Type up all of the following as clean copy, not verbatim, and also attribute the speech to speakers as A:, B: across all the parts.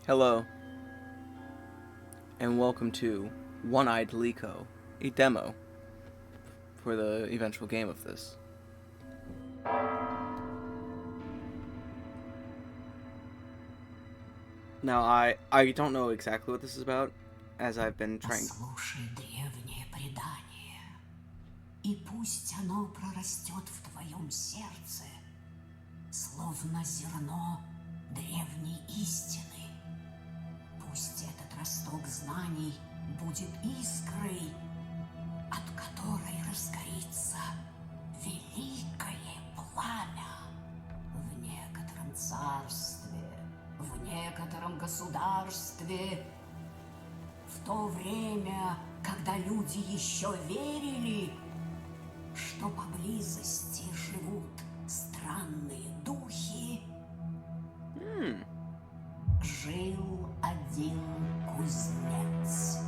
A: Hello, and welcome to One-Eyed Likho, a demo for the eventual game of this. Now, I don't know exactly what this is about, as I've been trying...
B: Послушай древнее предание, и пусть оно прорастет в твоем сердце, словно зерно древней истины. Пусть этот росток знаний будет искрой, от которой разгорится великое пламя в некотором царстве, в некотором государстве. В то время, когда люди еще верили, что поблизости живут странные духи, жил один кузнец.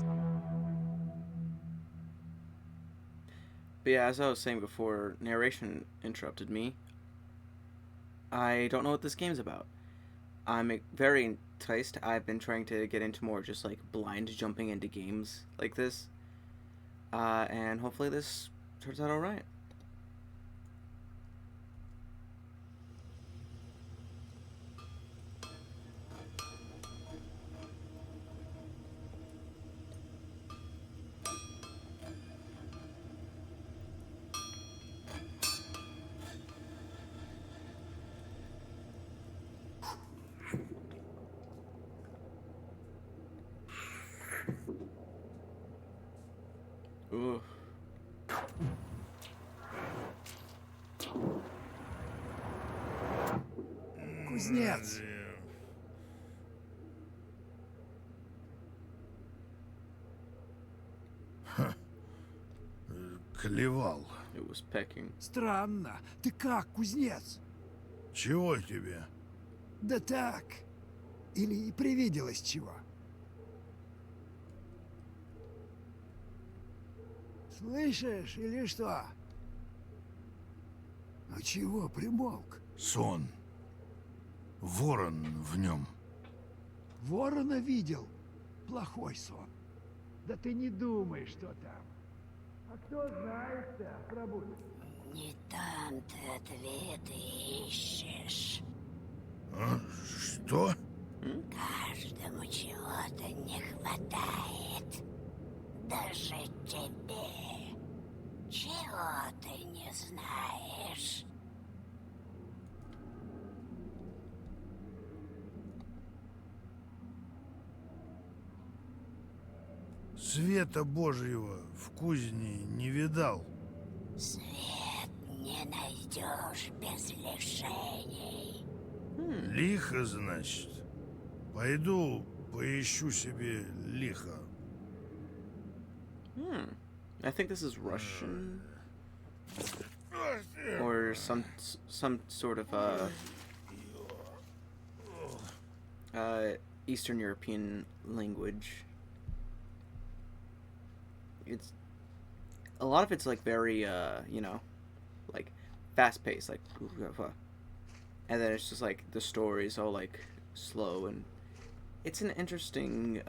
A: But yeah, as I was saying before, narration interrupted me. I don't know what this game's about. I'm very enticed. I've been trying to get into more just like blind jumping into games like this. And hopefully this turns out alright. Ooh.
C: Кузнец!
D: Клевал.
A: It was pecking.
C: Странно. Ты как, кузнец?
D: Чего тебе?
C: Да так. Или привиделось чего? Слышишь, или что? А чего примолк?
D: Сон. Ворон в нем.
C: Ворона видел? Плохой сон. Да ты не думай, что там. А кто знает-то, пробудет?
B: Не там ты ответы ищешь.
D: А? Что?
B: Каждому чего-то не хватает. Даже тебе. Чего ты не знаешь?
D: Света Божьего в кузне не видал.
B: Свет не найдешь без лишений.
D: Лихо, значит. Пойду поищу себе лихо.
A: I think this is Russian. Or some sort of Eastern European language. It's a lot of it's like very you know, like fast paced, like, and then it's just like the story's all like slow, and it's an interesting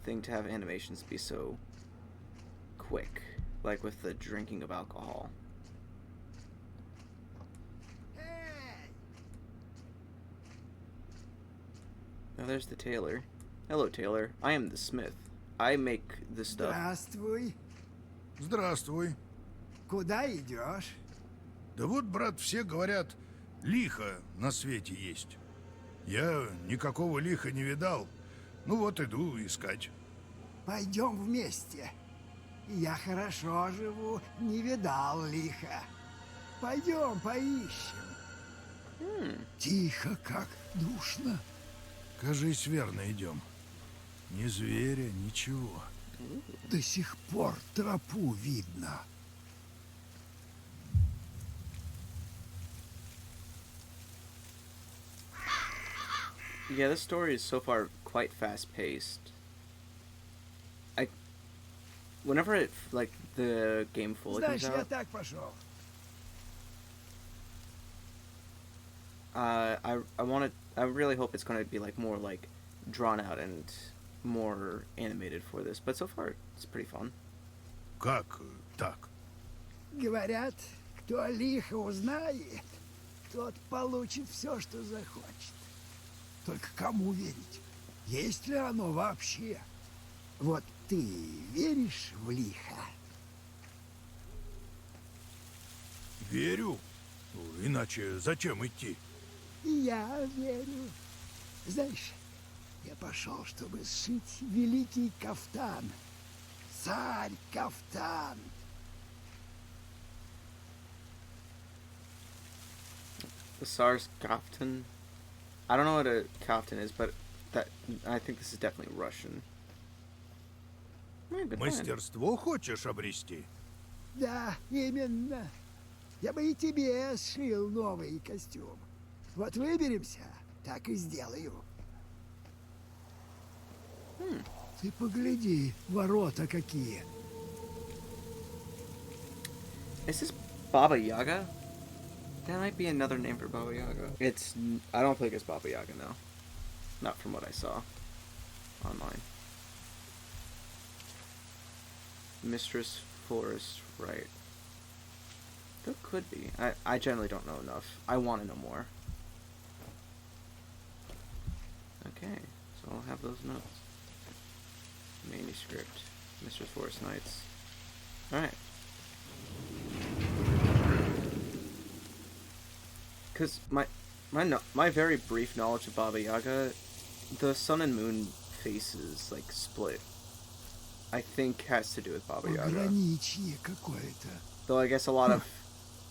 A: thing to have animations be so quick, like with the drinking of alcohol. Now there's the tailor. Hello, tailor. I am the smith. I make this stuff.
C: Здравствуй.
D: Здравствуй.
C: Куда идешь?
D: Да вот, брат, все говорят, лихо на свете есть. Я никакого лиха не видал. Ну вот иду искать.
C: Пойдем вместе. Я хорошо живу, не видал лиха. Пойдем поищем. Тихо, как душно.
D: Кажись, верно идем. Ни зверя, ничего.
C: До сих пор тропу видно.
A: Yeah, this story is so far quite fast-paced. Whenever it, like, the game fully
C: Знаешь,
A: comes
C: я
A: out,
C: так пошел.
A: I really hope it's going to be like more like drawn out and more animated for this, but so far it's pretty fun.
D: Как так?
C: Говорят, кто лихо узнает, тот получит все, что захочет. Только кому верить? Есть ли оно вообще? Вот ты веришь в лихо?
D: Верю. Иначе зачем идти?
C: И я верю. Знаешь, я пошел, чтобы сшить великий кафтан. Царь-кафтан.
A: The SARS kaftan. I don't know what a kaftan is, but that I think this is definitely Russian. Good plan.
D: Мастерство хочешь обрести?
C: Да, именно. Я бы и тебе сшил новый костюм. Вот выберемся, так и сделаю. Ты погляди, ворота какие.
A: Is this Baba Yaga? That might be another name for Baba Yaga. I don't think it's Baba Yaga, no. Not from what I saw online. Mistress Forest, right. There could be. I generally don't know enough. I want to know more. Okay, so I'll have those notes. Manuscript. Mistress Forest Knights. Alright. Because my very brief knowledge of Baba Yaga, the sun and moon faces, like, split, I think has to do with Baba Yaga.
C: Пограничье какое-то.
A: Though I guess a lot of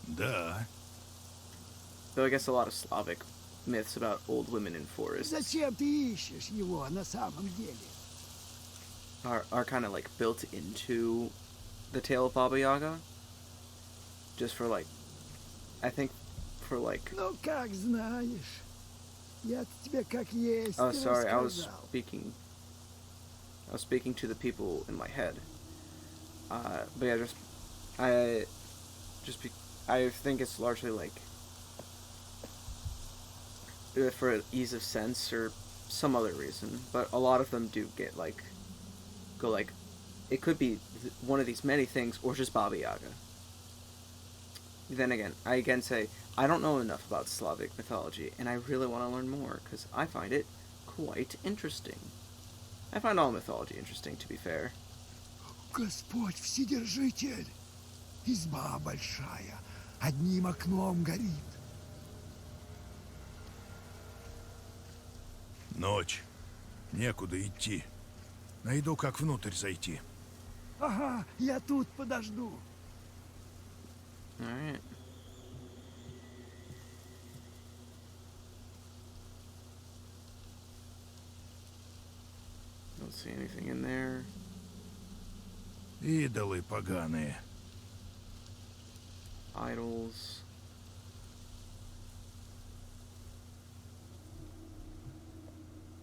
D: Да.
A: Slavic myths about old women in forests
C: Зачем ты ищешь его на самом деле?
A: are kind of like built into the tale of Baba Yaga. Just for like, I think for like.
C: Ну, как знаешь. Я тебе как есть
A: Oh, sorry, I was
C: рассказал.
A: speaking to the people in my head. But yeah, I think it's largely like for ease of sense or some other reason. But a lot of them do get like, go like, it could be one of these many things or just Baba Yaga. Then again, I again say, I don't know enough about Slavic mythology, and I really want to learn more, because I find it quite interesting. I find all mythology interesting, to be fair.
C: Господь Вседержитель. Изба большая. Одним окном горит.
D: Ночь. Некуда идти. Найду, как внутрь зайти.
C: Ага, я тут подожду.
A: Alright. Don't see anything in there.
D: Идолы поганые.
A: Idols.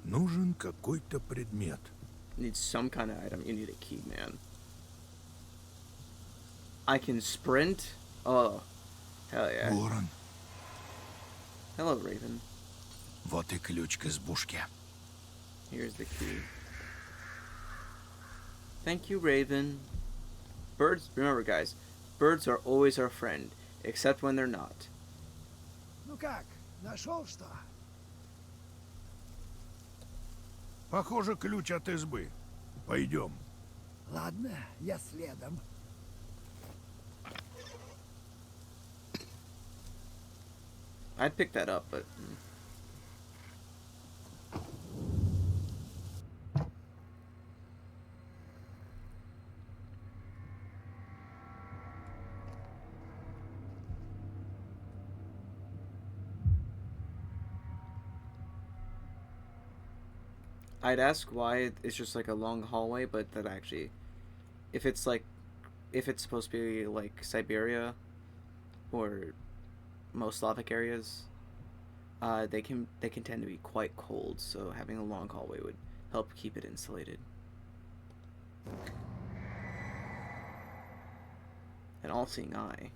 D: Нужен какой-то предмет.
A: Need some kind of item. You need a key, man. I can sprint? Oh, hell yeah.
D: Ворон.
A: Hello, Raven.
D: Вот и ключ к избушке.
A: Here's the key. Thank you, Raven. Birds, remember guys, birds are always our friend, except when they're not.
C: Ну как, нашел что?
D: Похоже, ключ от избы. Пойдем.
C: Ладно, я следом.
A: I'd pick that up, but... I'd ask why it's just like a long hallway, but that actually, if it's supposed to be like Siberia, or most Slavic areas, they can tend to be quite cold. So having a long hallway would help keep it insulated. An all-seeing eye.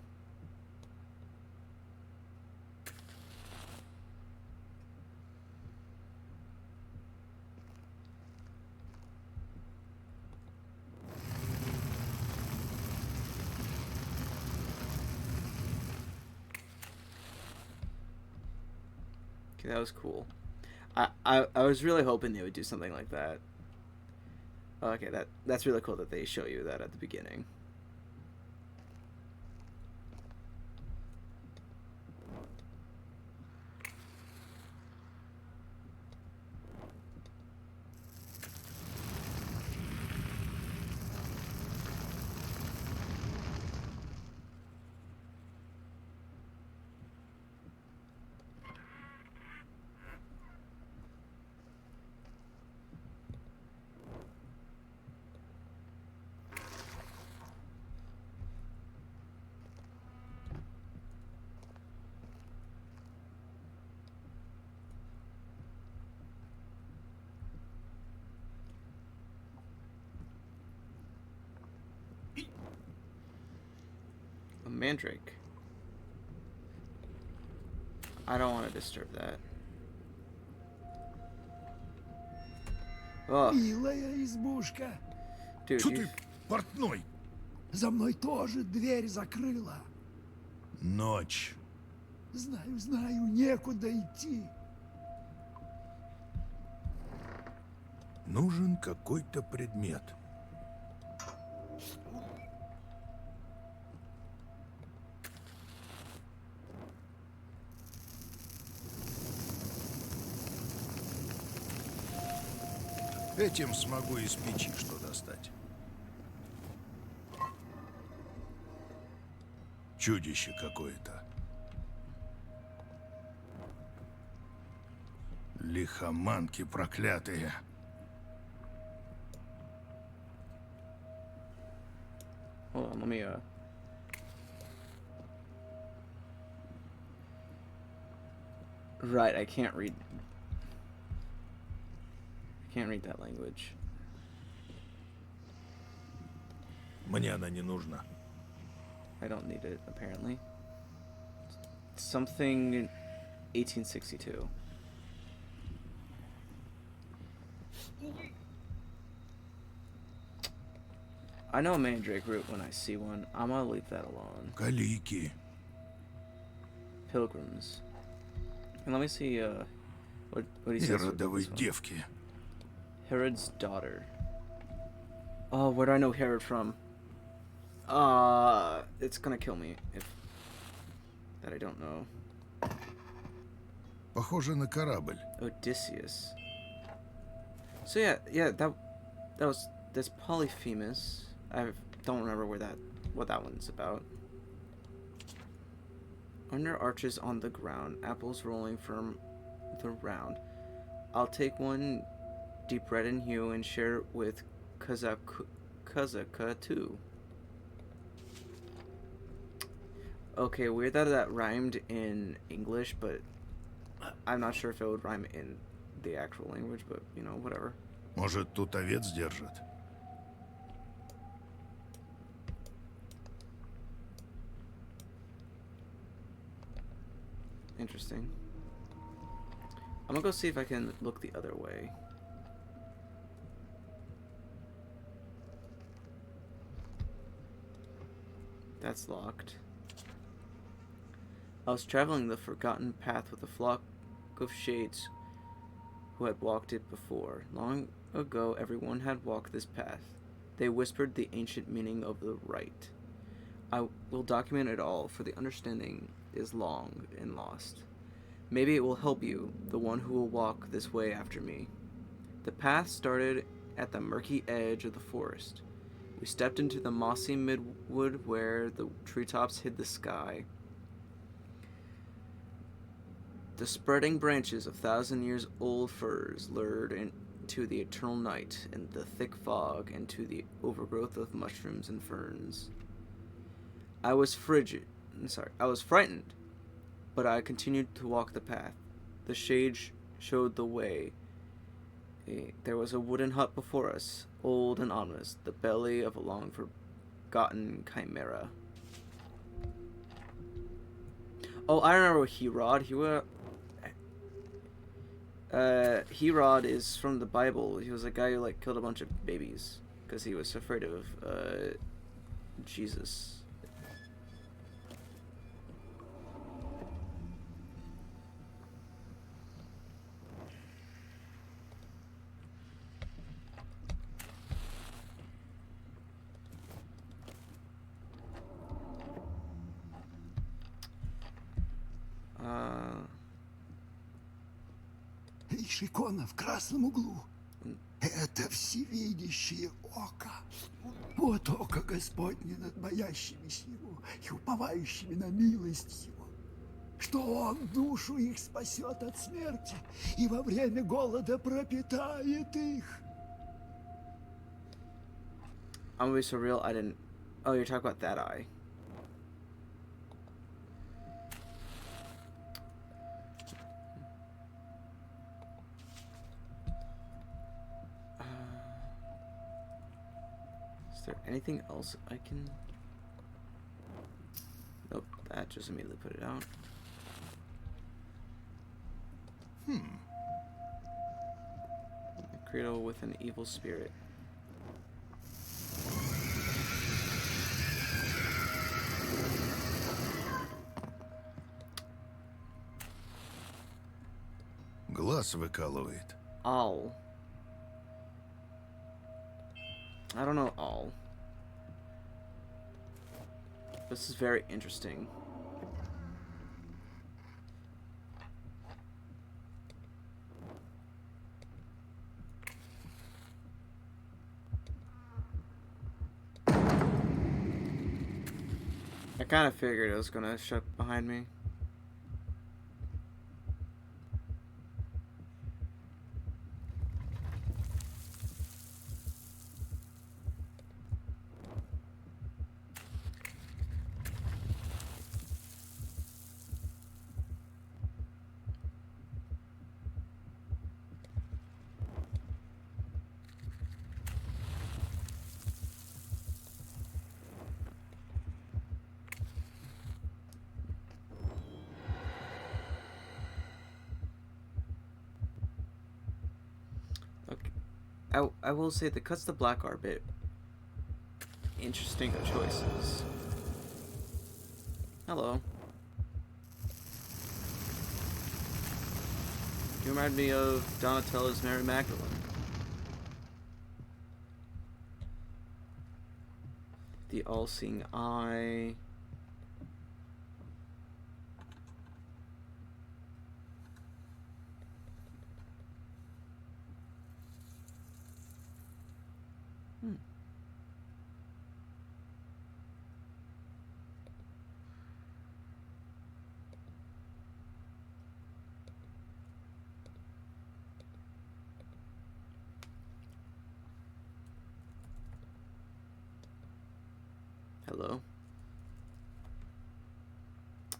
A: Okay, that was cool. I was really hoping they would do something like that. Okay, that's really cool that they show you that at the beginning. A mandrake. I don't want to disturb that. Oh,
C: Милая избушка.
A: dude,
D: Чё
A: you,
D: ты, портной?
C: За мной тоже дверь закрыла.
D: Ночь.
C: Знаю, знаю, некуда идти.
D: Нужен какой-то предмет. Этим смогу из печи что достать. Чудище какое-то. Лихоманки проклятые.
A: hold on, let me Right, I can't read that language.
D: Мне она не нужна.
A: I don't need it, apparently. Something 1862. I know a mandrake root when I see one. I'm gonna leave that alone.
D: Калики.
A: Pilgrims. And let me see, what he says. about
D: Иродовой
A: this one.
D: девки.
A: Herod's daughter. Oh, where do I know Herod from? It's gonna kill me if that I don't know.
D: Похоже на корабль.
A: Odysseus. So yeah, that's Polyphemus. I don't remember what that one's about. Under arches on the ground, apples rolling from the round. I'll take one deep red in hue and share it with Kazaka too. Okay, weird that rhymed in English, but I'm not sure if it would rhyme in the actual language, but you know, whatever.
D: Может, тут овец держат?
A: Interesting. I'm gonna go see if I can look the other way. That's locked. I was traveling the forgotten path with a flock of shades who had walked it before. Long ago, everyone had walked this path. They whispered the ancient meaning of the right. I will document it all, for the understanding is long and lost. Maybe it will help you, the one who will walk this way after me. The path started at the murky edge of the forest. We stepped into the mossy midwood where the treetops hid the sky. The spreading branches of thousand-years-old firs lured into the eternal night, and the thick fog into the overgrowth of mushrooms and ferns. I was frightened, but I continued to walk the path. The shade showed the way. There was a wooden hut before us, old and ominous, the belly of a long-forgotten chimera. Oh, I remember Herod. Herod is from the Bible. He was a guy who killed a bunch of babies because he was afraid of Jesus.
C: Видишь, икона в красном углу? Это всевидящее око. Вот око Господне над боящимися его и уповающими на милость его. Что он душу их спасет от смерти и во время голода пропитает их.
A: I'm gonna be so real, I didn't... Oh, you're talking about that eye. Is there anything else I can... Nope, that just immediately put it out. A cradle with an evil spirit.
D: Глаз выкалывает.
A: All. I don't know all. This is very interesting. I kind of figured it was gonna shut behind me. I will say the cuts to black are a bit interesting choices. Hello. You remind me of Donatello's Mary Magdalene. The all-seeing eye. Hello.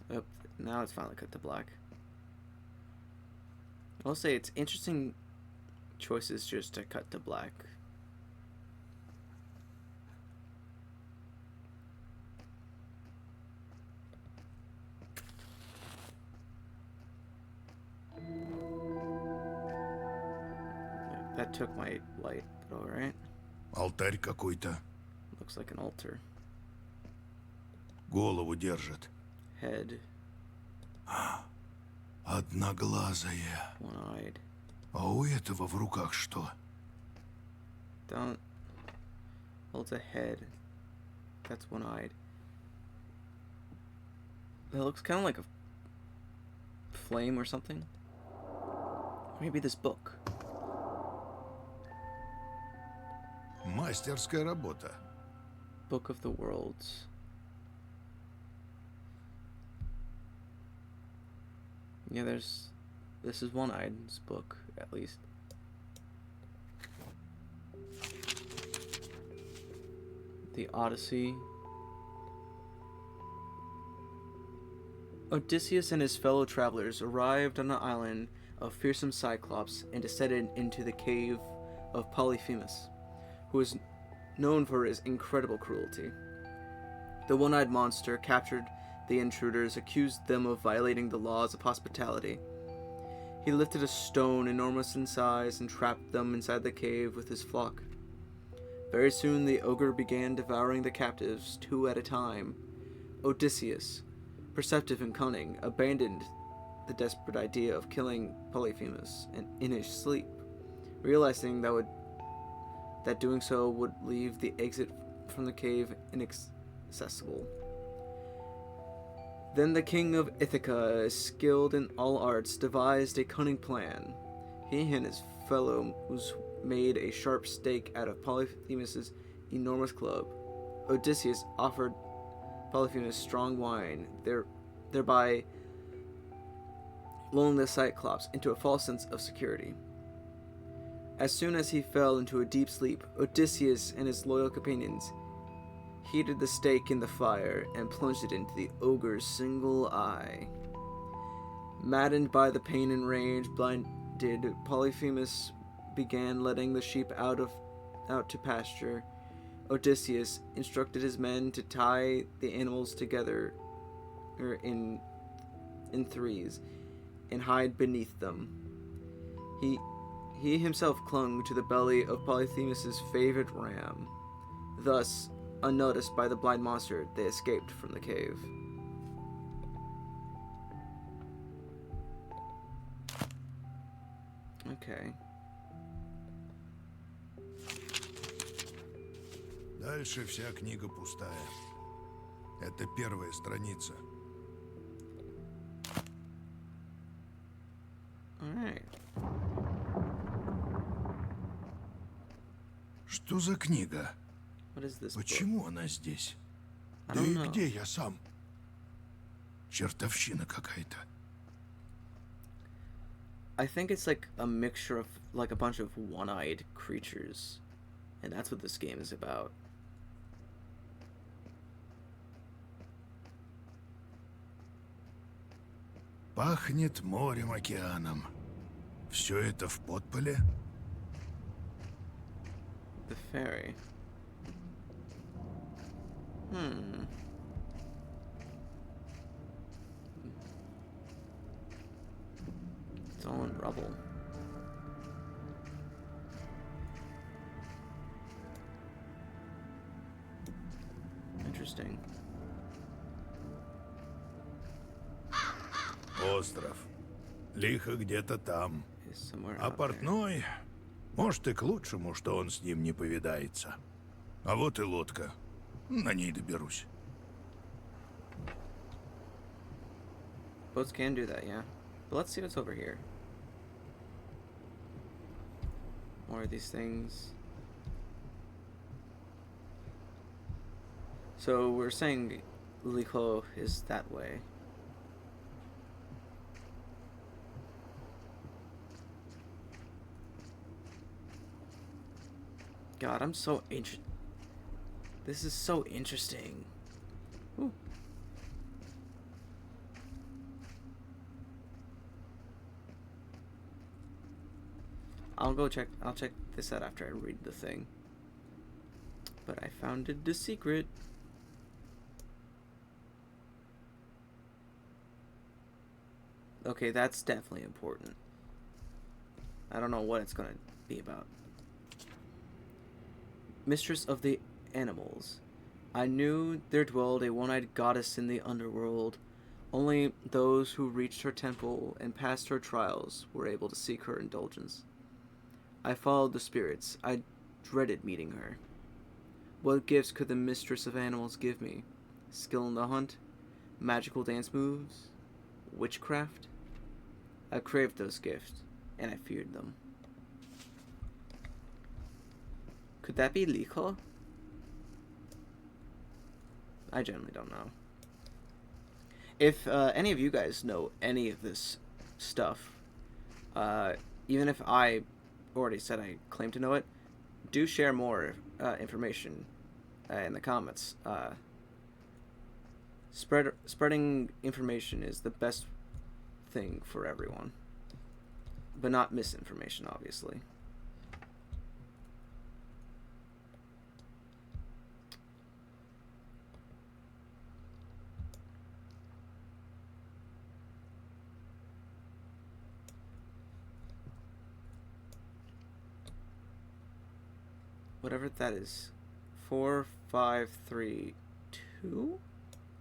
A: Yep, now it's finally cut to black. I'll say it's interesting choices just to cut to black. That took my light, but alright.
D: Алтарь какой-то.
A: Looks like an altar.
D: Голову держит.
A: Head.
D: Одноглазая.
A: One-eyed.
D: А у этого в руках что?
A: Don't. Holds a head. That's one-eyed. That looks kind of like a flame or something. Maybe this book.
D: Мастерская работа.
A: Book of the Worlds. Yeah, there's... This is one-eyed's book, at least. The Odyssey. Odysseus and his fellow travelers arrived on an island of fearsome Cyclops and descended into the cave of Polyphemus, who is known for his incredible cruelty. The one-eyed monster captured the intruders, accused them of violating the laws of hospitality. He lifted a stone enormous in size and trapped them inside the cave with his flock. Very soon the ogre began devouring the captives, two at a time. Odysseus, perceptive and cunning, abandoned the desperate idea of killing Polyphemus in his sleep, realizing that doing so would leave the exit from the cave inaccessible. Then the king of Ithaca, skilled in all arts, devised a cunning plan. He and his fellows made a sharp stake out of Polyphemus's enormous club. Odysseus offered Polyphemus strong wine, thereby lulling the Cyclops into a false sense of security. As soon as he fell into a deep sleep, Odysseus and his loyal companions heated the stake in the fire and plunged it into the ogre's single eye. Maddened by the pain and rage, blinded, Polyphemus began letting the sheep out to pasture. Odysseus instructed his men to tie the animals together in threes and hide beneath them. He himself clung to the belly of Polyphemus's favorite ram. Thus, unnoticed by the blind monster, they escaped from the cave. Okay.
D: Дальше вся книга пустая. Это первая страница.
A: Alright.
D: Что за книга?
A: What is this book?
D: Почему она здесь?
A: I
D: Да
A: don't
D: и
A: know.
D: где я сам? Чертовщина какая-то.
A: I think it's like a mixture of like a bunch of one-eyed creatures. And that's what this game is about.
D: Пахнет морем, океаном. Все это в подполе?
A: The fairy. It's all in rubble. Interesting.
D: Остров. Лихо где-то там.
A: Is somewhere
D: А
A: out there.
D: портной, может, и к лучшему, что он с ним не повидается. А вот и лодка. На ней доберусь.
A: Boats can do that, yeah. But let's see what's over here. More of these things. So we're saying Likho is that way. God, I'm so interested. This is so interesting. Ooh. I'll check this out after I read the thing. But I found the secret. Okay, that's definitely important. I don't know what it's gonna be about. Mistress of the animals. I knew there dwelled a one-eyed goddess in the underworld. Only those who reached her temple and passed her trials were able to seek her indulgence. I followed the spirits. I dreaded meeting her. What gifts could the mistress of animals give me? Skill in the hunt? Magical dance moves? Witchcraft? I craved those gifts, and I feared them. Could that be Likho? I generally don't know. If any of you guys know any of this stuff, even if I already said I claim to know it, do share more information in the comments. Spreading information is the best thing for everyone, but not misinformation, obviously. Whatever that is. 4, 5, 3, 2?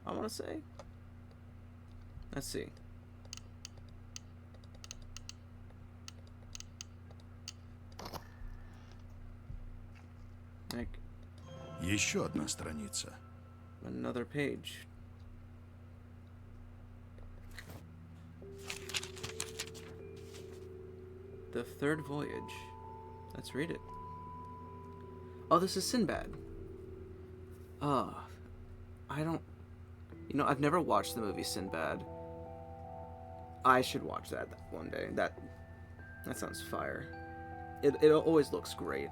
A: I want to say. Let's see. Like
D: Еще одна страница.
A: another page. The Third Voyage. Let's read it. Oh, this is Sinbad. I don't... You know, I've never watched the movie Sinbad. I should watch that one day. That sounds fire. It always looks great.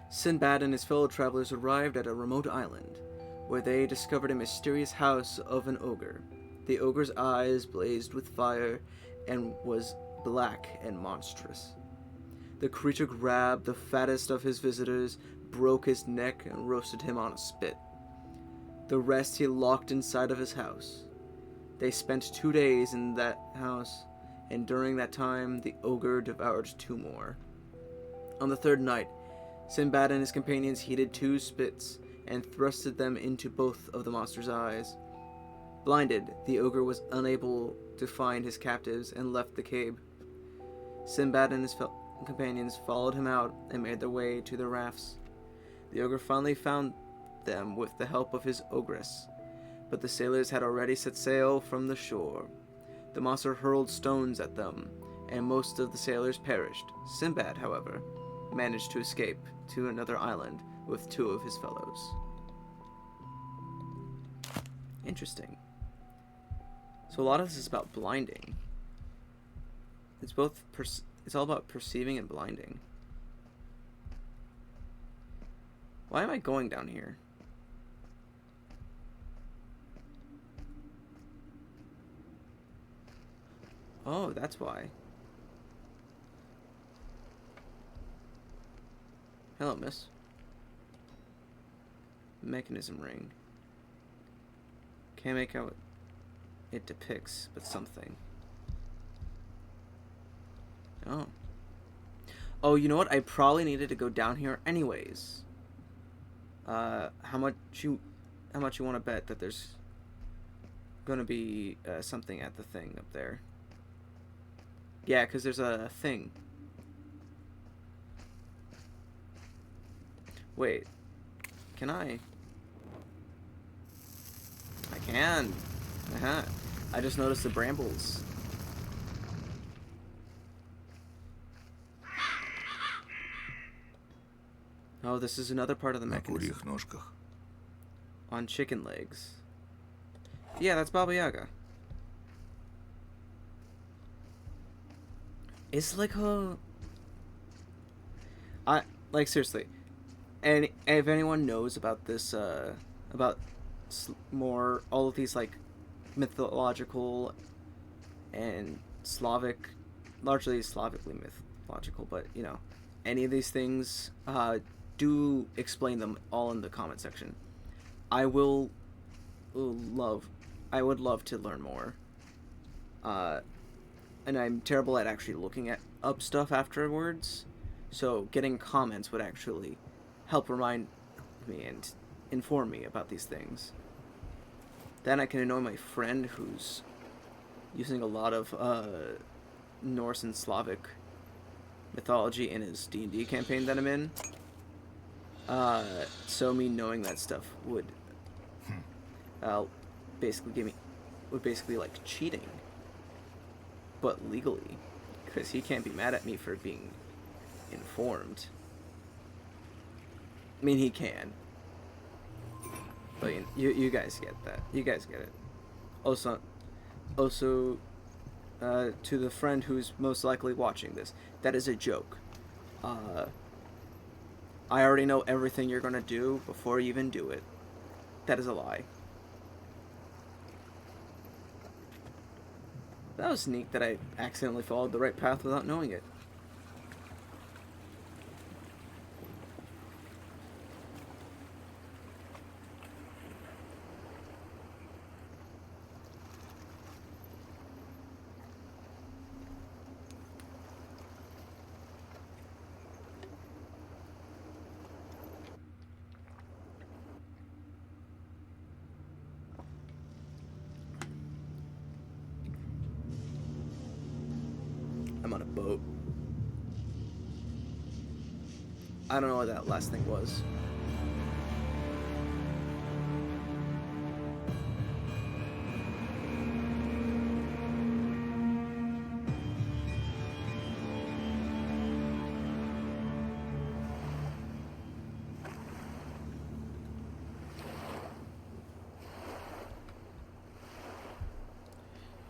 A: Sinbad and his fellow travelers arrived at a remote island, where they discovered a mysterious house of an ogre. The ogre's eyes blazed with fire and was black and monstrous. The creature grabbed the fattest of his visitors, broke his neck, and roasted him on a spit. The rest he locked inside of his house. They spent 2 days in that house, and during that time the ogre devoured 2 more. On the 3rd night, Sinbad and his companions heated 2 spits and thrusted them into both of the monster's eyes. Blinded, the ogre was unable to find his captives and left the cave. Sinbad and his companions followed him out and made their way to the rafts. The ogre finally found them with the help of his ogress, but the sailors had already set sail from the shore. The monster hurled stones at them, and most of the sailors perished. Sinbad, however, managed to escape to another island with 2 of his fellows. Interesting. So a lot of this is about blinding. It's both it's all about perceiving and blinding. Why am I going down here? Oh, that's why. Hello, miss. Mechanism ring. Can't make out what it depicts, but something. Oh. Oh, you know what? I probably needed to go down here anyways. How much you want to bet that there's gonna be something at the thing up there? Yeah, because there's a thing. Wait. Can I? I can. Uh-huh. I just noticed the brambles. Oh, this is another part of the
D: На
A: mechanism.
D: курьих ножках.
A: On chicken legs. Yeah, that's Baba Yaga. Is Likho... like, seriously. And if anyone knows about this, about more, all of these, like, mythological and Slavic, largely Slavically mythological, but, you know, any of these things, do explain them all in the comment section. I would love to learn more. And I'm terrible at actually looking up stuff afterwards, so getting comments would actually help remind me and inform me about these things. Then I can annoy my friend who's using a lot of Norse and Slavic mythology in his D&D campaign that I'm in. So me knowing that stuff would basically like cheating, but legally, because he can't be mad at me for being informed. I mean, he can, but you guys get that. You guys get it. Also, to the friend who's most likely watching this, that is a joke. I already know everything you're gonna do before you even do it. That is a lie. That was neat that I accidentally followed the right path without knowing it. I'm on a boat. I don't know what that last thing was.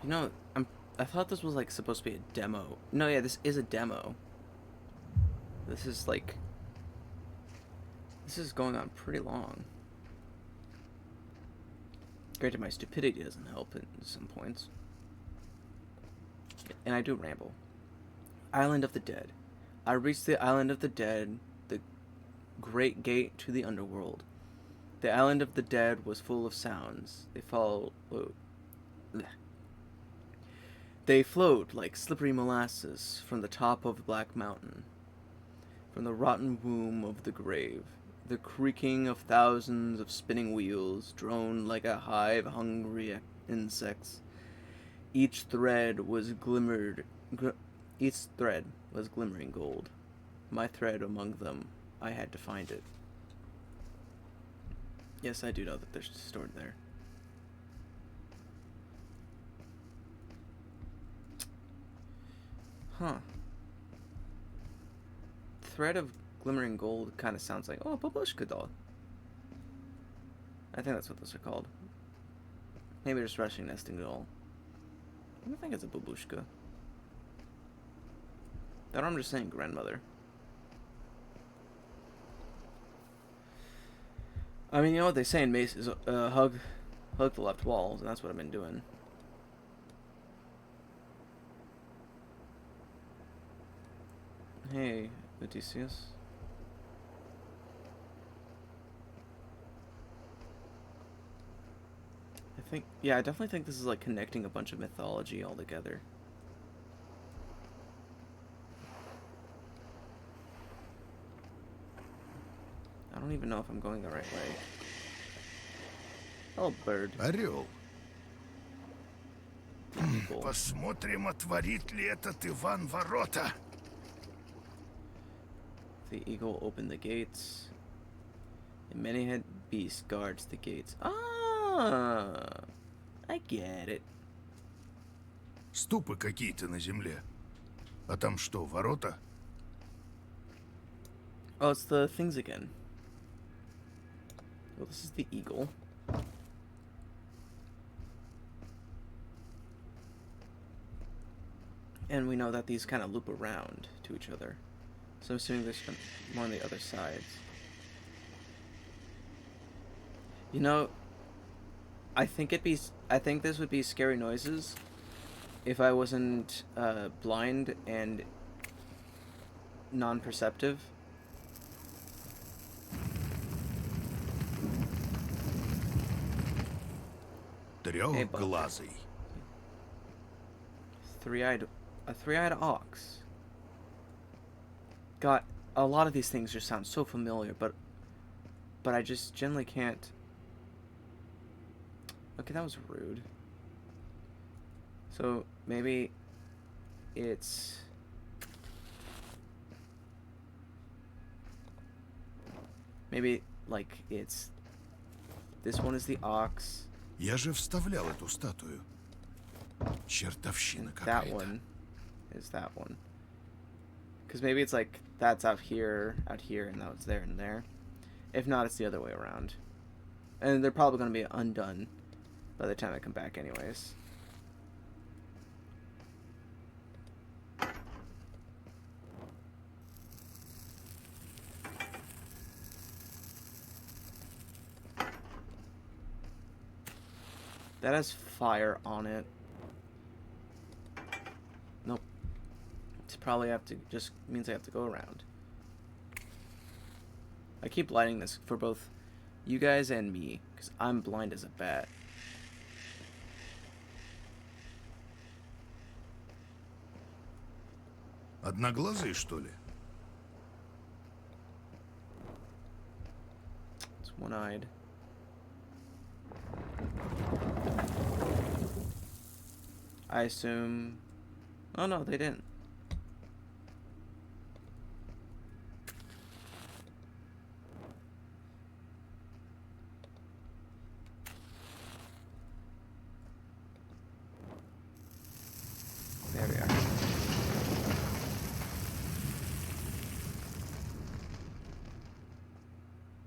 A: No, I thought this was like supposed to be a demo. No, yeah, this is a demo. This is like, this is going on pretty long. Granted, my stupidity doesn't help at some points. And I do ramble. Island of the Dead. I reached the Island of the Dead, the great gate to the underworld. The Island of the Dead was full of sounds. They flowed like slippery molasses from the top of Black Mountain. From the rotten womb of the grave, the creaking of thousands of spinning wheels droned like a hive of hungry insects. Each thread was glimmering gold. My thread among them, I had to find it. Yes, I do know that they're stored there. Huh. Thread of glimmering gold kind of sounds like, oh, babushka doll. I think that's what those are called. Maybe just rushing nesting doll. I don't think it's a babushka. That I'm just saying grandmother. I mean, you know what they say in Mace is hug the left walls, and that's what I've been doing. Hey, Odysseus. I definitely think this is like connecting a bunch of mythology all together. I don't even know if I'm going the right way. Oh, bird.
D: Орел.
A: Cool.
D: Посмотрим, отворит ли этот Иван ворота.
A: The eagle opened the gates. A many-headed beast guards the gates. Ah, I get it.
D: Ступы какие-то на земле. А там что, ворота?
A: Oh, it's the things again. Well, this is the eagle. And we know that these kind of loop around to each other. So I'm assuming there's more on the other sides. You know, I think this would be scary noises if I wasn't blind and non-perceptive.
D: Трехглазый.
A: A three-eyed ox. God, a lot of these things just sound so familiar, but I just generally can't. Okay, that was rude. So maybe it's like it's this one is the ox.
D: Я же вставлял эту статую. Чертовщина
A: That
D: какая-то.
A: one is that one. Because maybe it's like that's out here, and now it's there and there. If not, it's the other way around. And they're probably going to be undone by the time I come back anyways. That has fire on it. Nope. It's probably means I have to go around. I keep lighting this for both you guys and me, because I'm blind as a bat.
D: Одноглазый, что ли?
A: It's one-eyed. I assume... Oh no, they didn't. There we are.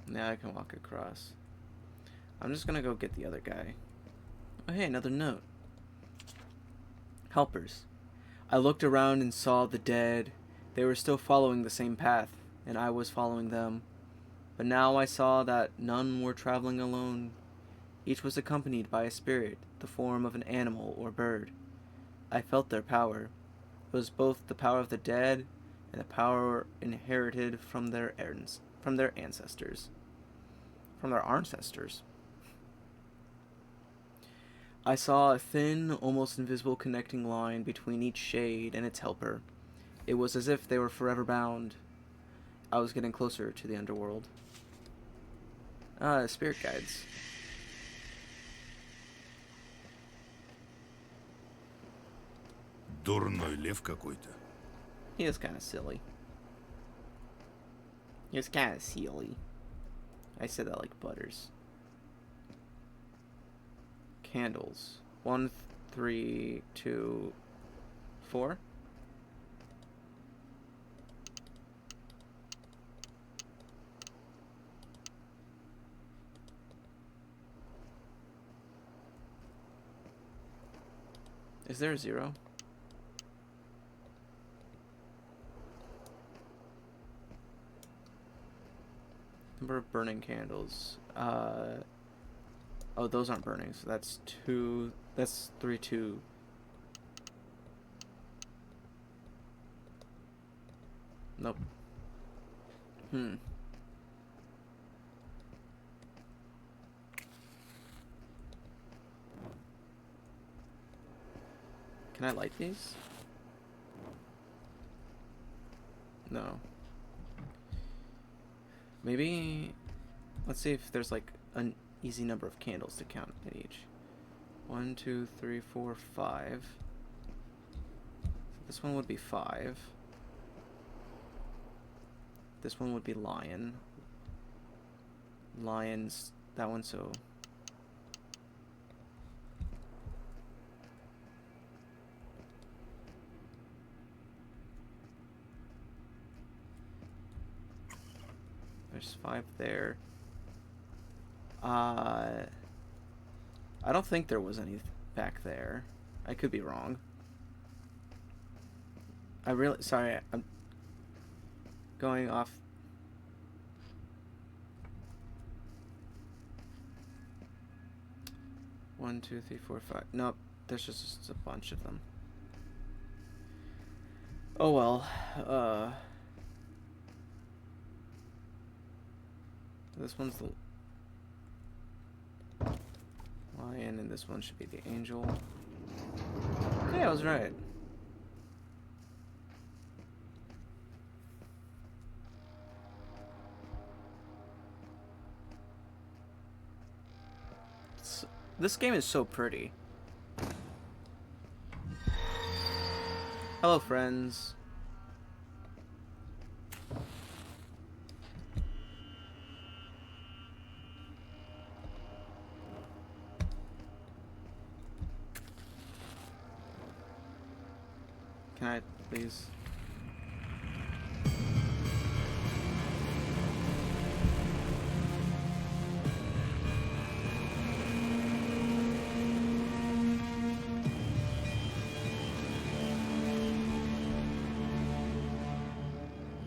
A: Now I can walk across. I'm just gonna go get the other guy. Oh hey, another note. Helpers. I looked around and saw the dead. They were still following the same path, and I was following them. But now I saw that none were traveling alone. Each was accompanied by a spirit, the form of an animal or bird. I felt their power. It was both the power of the dead and the power inherited from their ancestors. From their ancestors. I saw a thin, almost invisible connecting line between each shade and its helper. It was as if they were forever bound. I was getting closer to the underworld. Spirit guides.
D: Дурной лев какой-то.
A: He is kind of silly. He is kind of silly. I said that like Butters. Candles. 1, 3, 2, 4. Is there a 0? Number of burning candles. Oh, those aren't burning, so that's 2. That's 3, 2. Nope. Can I light these? No. Maybe... Let's see if there's like an easy number of candles to count at each. 1, 2, 3, 4, 5. So this one would be 5. This one would be lion. Lion's that one, so... There's 5 there. I don't think there was any back there. I could be wrong. Sorry, I'm going off. One, 2, 3, 4, 5. Nope, there's just a bunch of them. Oh well. This one's the lion, and this one should be the angel. Yeah, I was right. This game is so pretty. Hello, friends. Can I, please?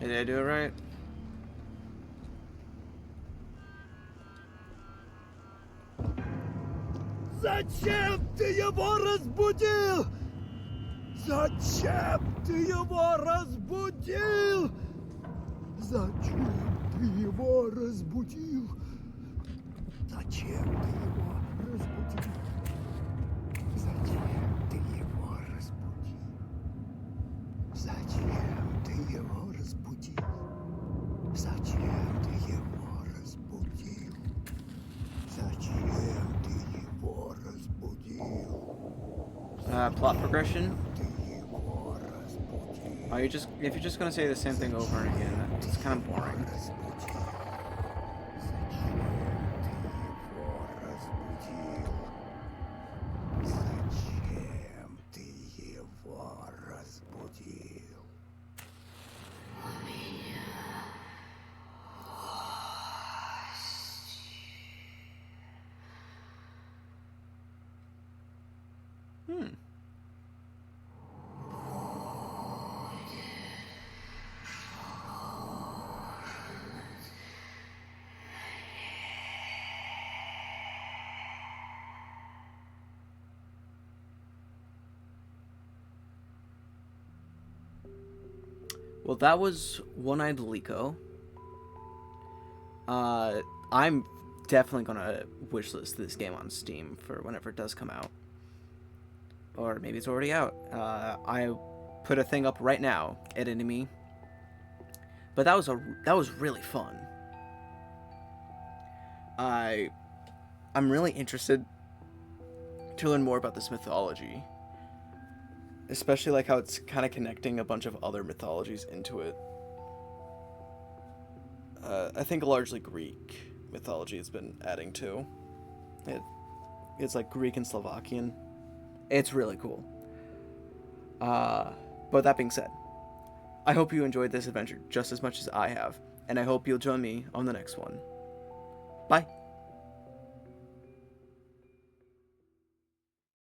A: Did I do it right?
C: Зачем ты его разбудил? Зачем ты его разбудил? Зачем ты его разбудил? Зачем ты его разбудил? Зачем ты его разбудил? Зачем ты его разбудил? Зачем ты его разбудил? Зачем ты его разбудил?
A: Plot progression. Oh, if you're just gonna say the same thing over and again, it's kind of boring. Well, that was One-Eyed Likho. I'm definitely gonna wishlist this game on Steam for whenever it does come out, or maybe it's already out. I put a thing up right now at Enemy, but that was really fun. I'm really interested to learn more about this mythology, especially like how it's kind of connecting a bunch of other mythologies into it. I think largely Greek mythology has been adding to it. It's like Greek and Slovakian. It's really cool. But that being said, I hope you enjoyed this adventure just as much as I have, and I hope you'll join me on the next one. Bye.